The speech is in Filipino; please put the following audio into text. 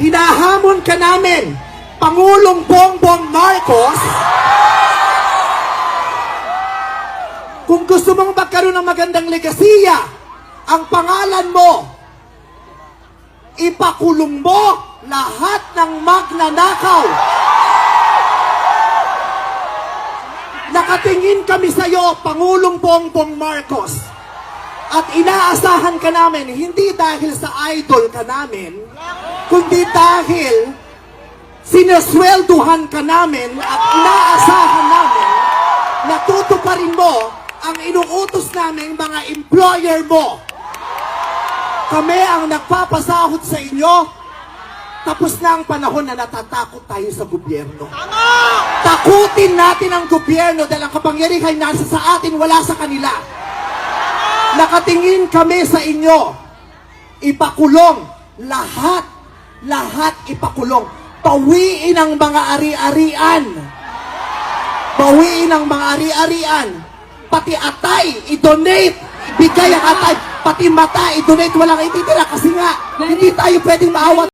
hinahamon ka namin, Pangulong Bongbong Marcos, kung gusto mong magkaroon ng magandang legasiya, ang pangalan mo, ipakulong mo lahat ng magnanakaw. Nakatingin kami sa iyo, Pangulong Bongbong Marcos. At inaasahan ka namin, hindi dahil sa idol ka namin, kundi dahil sineswelduhan ka namin at inaasahan namin na tutuparin mo ang inuutos namin mga employer mo. Kami ang nagpapasahod sa inyo. Tapos na ang panahon na natatakot tayo sa gobyerno. Takutin natin ang gobyerno dahil ang kapangyarihan nasa sa atin, wala sa kanila. Nakatingin kami sa inyo. Ipakulong. Lahat ipakulong. Bawiin ang mga ari-arian. Bawiin ang mga ari-arian. Pati atay, i-donate. Ibigay ang atay. Pati mata, i-donate. Walang ititira kasi nga, hindi tayo pwedeng maawat.